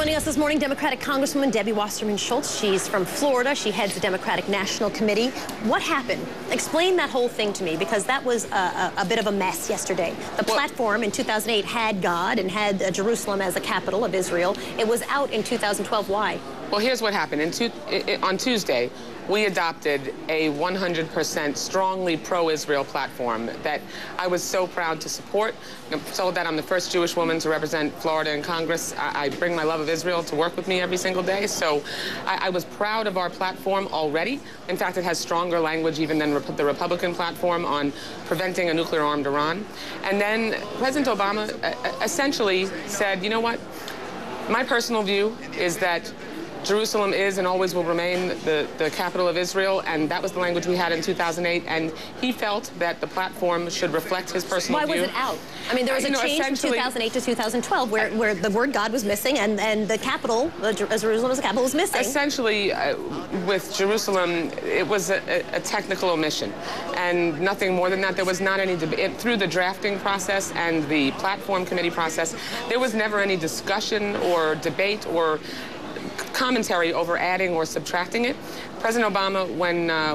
Joining us this morning, Democratic Congresswoman Debbie Wasserman Schultz. She's from Florida. She heads the Democratic National Committee. What happened? Explain that whole thing to me, because that was a bit of a mess yesterday. The platform in 2008 had God and had Jerusalem as the capital of Israel. It was out in 2012. Why? Well, here's what happened. On Tuesday, we adopted a 100% strongly pro-Israel platform that I was so proud to support. I'm told that I'm the first Jewish woman to represent Florida in Congress. I bring my love of Israel to work with me every single day. So I was proud of our platform already. In fact, it has stronger language even than the Republican platform on preventing a nuclear-armed Iran. And then President Obama essentially said, you know what? My personal view is that Jerusalem is and always will remain the capital of Israel, and that was the language we had in 2008, and he felt that the platform should reflect his personal view. Why was it out? I mean, there was a change from 2008 to 2012 where the word God was missing and the capital, Jerusalem as the capital, was missing. Essentially, with Jerusalem, it was a technical omission, and nothing more than that. There was not any debate. Through the drafting process and the platform committee process, there was never any discussion or debate or commentary over adding or subtracting it. President Obama,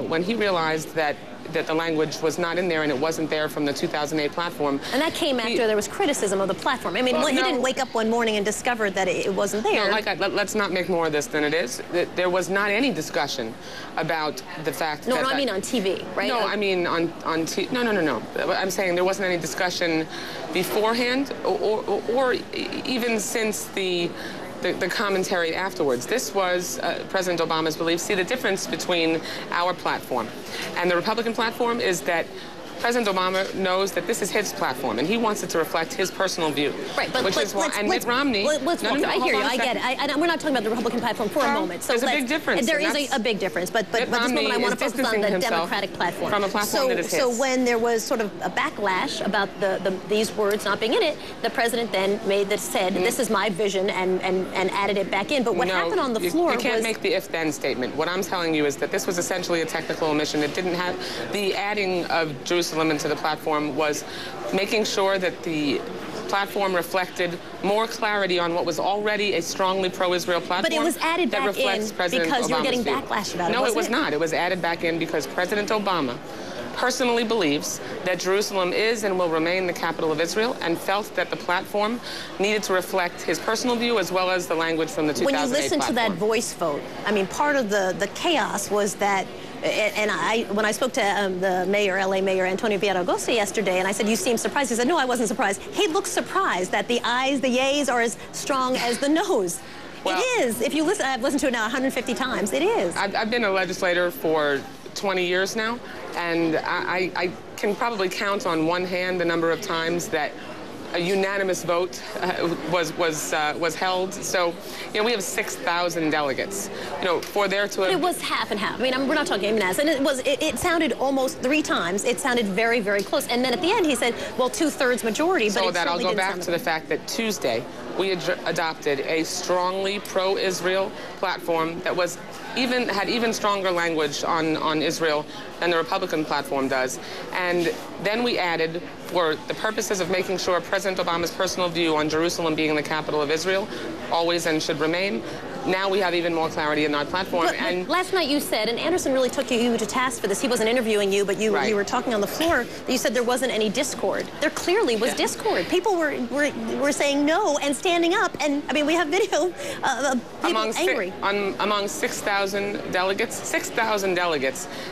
when he realized that the language was not in there and it wasn't there from the 2008 platform. And that came after there was criticism of the platform. I mean, he didn't wake up one morning and discover that it wasn't there. No, let's not make more of this than it is. There was not any discussion about the fact that... No, I mean on TV, right? No, I mean on TV. No. I'm saying there wasn't any discussion beforehand or even since the commentary afterwards. This was President Obama's belief. See, the difference between our platform and the Republican platform is that President Obama knows that this is his platform, and he wants it to reflect his personal view. Right, but Mitt Romney... I hear you, I get it. We're not talking about the Republican platform for a moment. So there's a big difference. There is a big difference, but this moment I want to focus on the Democratic platform. From a platform that is his. So when there was sort of a backlash about these words not being in it, the president then said, this is my vision, and added it back in. But what happened on the floor was... You can't make the if-then statement. What I'm telling you is that this was essentially a technical omission. It didn't have... The adding of Jerusalem into the platform was making sure that the platform reflected more clarity on what was already a strongly pro-Israel platform. But it was added back in because you were getting backlash about it. No, it was not. It was added back in because President Obama personally believes that Jerusalem is and will remain the capital of Israel, and felt that the platform needed to reflect his personal view as well as the language from the 2008 platform. When you listen platform. to that voice vote, I mean, part of the chaos was that, and when I spoke to the mayor, LA Mayor Antonio Villaraigosa yesterday, and I said, you seem surprised. He said, no, I wasn't surprised. He looked surprised that the ayes, the yays are as strong as the noes. Well, it is. If you listen, I've listened to it now 150 times. It is. I've been a legislator for 20 years now, and I can probably count on one hand the number of times that a unanimous vote was held. So, you know, we have 6,000 delegates. You know, for there to... But it was half and half. I mean, we're not talking unanimous. And it sounded almost 3 times. It sounded very, very close. And then at the end, he said, well, 2/3 majority. So but that I'll go back to the fact that Tuesday we adopted a strongly pro-Israel platform that was had even stronger language on Israel than the Republican platform does. And then we added, for the purposes of making sure President Obama's personal view on Jerusalem being the capital of Israel always and should remain, now we have even more clarity in our platform. But last night you said, and Anderson really took you to task for this, he wasn't interviewing you, but you were talking on the floor, that you said there wasn't any discord. There clearly was discord. People were saying no and standing up, and I mean, we have video of people angry. Among 6,000 delegates,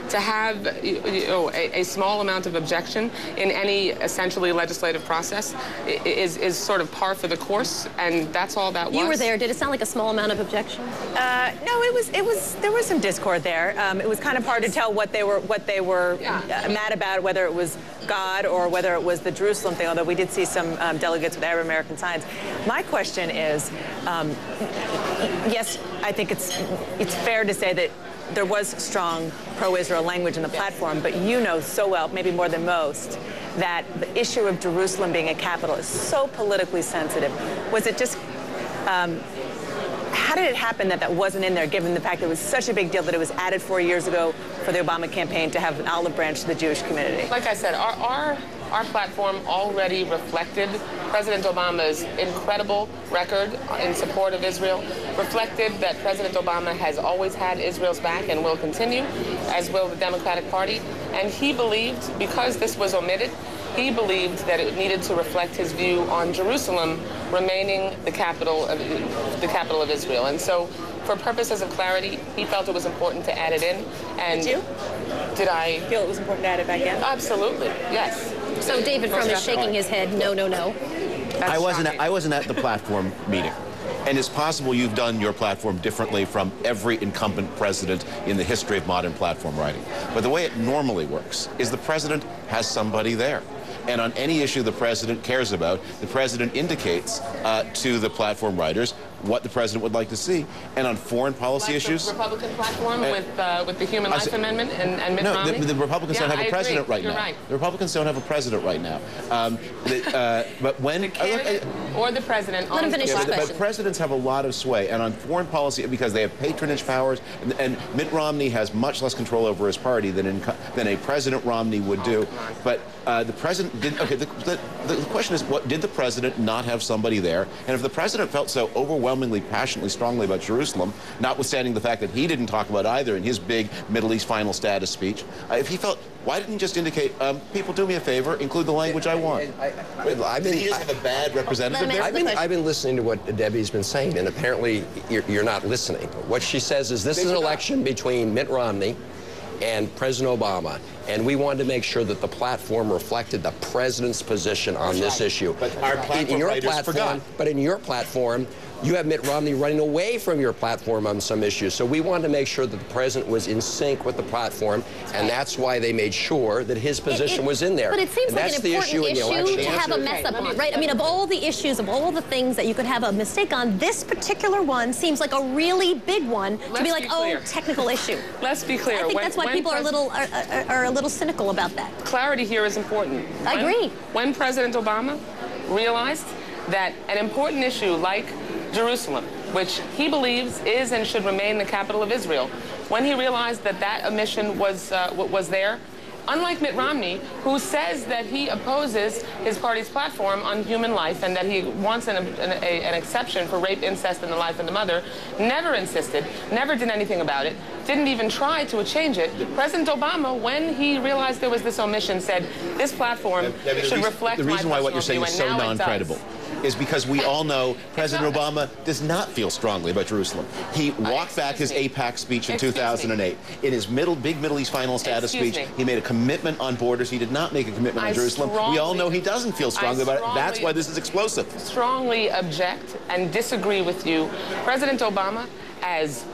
to have a small amount of objection in any essentially legislative process is sort of par for the course, and that's all that was. You were there. Did it sound like a small amount of objection? No, there was some discord there. It was kind of hard to tell what they were mad about, whether it was God or whether it was the Jerusalem thing, although we did see some delegates with Arab American signs. My question is, yes, I think it's fair to say that there was strong pro-Israel language in the platform, but you know so well, maybe more than most, that the issue of Jerusalem being a capital is so politically sensitive. Was it just... how did it happen that that wasn't in there, given the fact that it was such a big deal that it was added 4 years ago for the Obama campaign to have an olive branch to the Jewish community? Like I said, our platform already reflected President Obama's incredible record in support of Israel, reflected that President Obama has always had Israel's back and will continue, as will the Democratic Party. And he believed, because this was omitted, he believed that it needed to reflect his view on Jerusalem remaining the capital of Israel. And so, for purposes of clarity, he felt it was important to add it in. And did you? Did I feel it was important to add it back in? Absolutely, yes. So David Frum is shaking his head, no, no, no. I wasn't at the platform meeting. And it's possible you've done your platform differently from every incumbent president in the history of modern platform writing. But the way it normally works is the president has somebody there. And on any issue the president cares about, the president indicates to the platform writers what the president would like to see. And on foreign policy issues... the Republican platform with the Human Life Amendment and Mitt Romney? No, the Republicans don't have a president right now. You're right. The Republicans don't have a president right now. But when... The candidate or the president... Let him finish his question. But presidents have a lot of sway. And on foreign policy, because they have patronage powers, and Mitt Romney has much less control over his party than a President Romney would do. But the president did... Okay, the question is, did the president not have somebody there? And if the president felt so overwhelmingly, passionately, strongly about Jerusalem, notwithstanding the fact that he didn't talk about either in his big Middle East final status speech, if he felt, why didn't he just indicate, people do me a favor, include the language I want? He doesn't have a bad representative there. I've been listening to what Debbie's been saying, and apparently you're not listening. What she says is this is an election between Mitt Romney and President Obama, and we wanted to make sure that the platform reflected the president's position on this issue. But our platform writers forgot. But in your platform, you have Mitt Romney running away from your platform on some issues. So we wanted to make sure that the president was in sync with the platform, and that's why they made sure that his position was in there. But it seems like an important issue to have a mess up on, right? I mean, of all the issues, of all the things that you could have a mistake on, this particular one seems like a really big one to be like, oh, technical issue. Let's be clear. I think that's why people are a little cynical about that. Clarity here is important. I agree. When President Obama realized that an important issue like Jerusalem, which he believes is and should remain the capital of Israel, when he realized that that omission was there, unlike Mitt Romney, who says that he opposes his party's platform on human life and that he wants an exception for rape, incest, and the life of the mother, never insisted, never did anything about it, didn't even try to change it. President Obama, when he realized there was this omission, said this platform should reflect my personal view, and now it does. The reason why what you're saying is so non-credible is because we all know President Obama does not feel strongly about Jerusalem. He walked back his AIPAC speech in 2008. In his big Middle East final status speech, he made a commitment on borders. He did not make a commitment on Jerusalem. We all know he doesn't feel strongly about it. That's why this is explosive. Strongly object and disagree with you. President Obama, as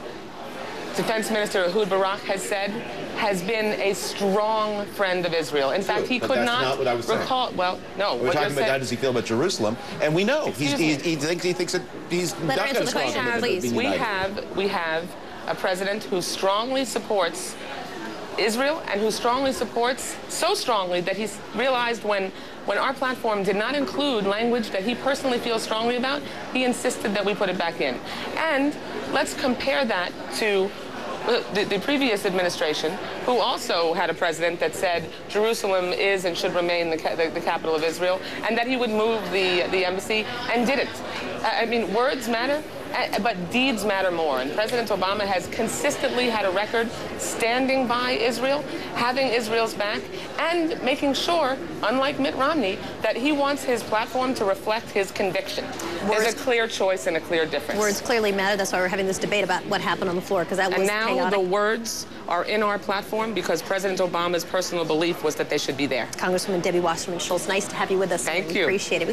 Defense Minister Ehud Barak has said, has been a strong friend of Israel. In fact, he could not recall. Well, no. We're talking about how does he feel about Jerusalem, and we know he thinks that he's not going to strong. We have a president who strongly supports Israel and who strongly supports, so strongly that he's realized when our platform did not include language that he personally feels strongly about, he insisted that we put it back in. And let's compare that to the previous administration, who also had a president that said Jerusalem is and should remain the capital of Israel, and that he would move the embassy, and didn't. I mean, words matter, but deeds matter more. And President Obama has consistently had a record standing by Israel, having Israel's back, and making sure, unlike Mitt Romney, that he wants his platform to reflect his conviction. There's a clear choice and a clear difference. Words clearly matter. That's why we're having this debate about what happened on the floor, because that was chaotic. And now the words are in our platform because President Obama's personal belief was that they should be there. Congresswoman Debbie Wasserman Schultz, nice to have you with us. Thank you. Appreciate it.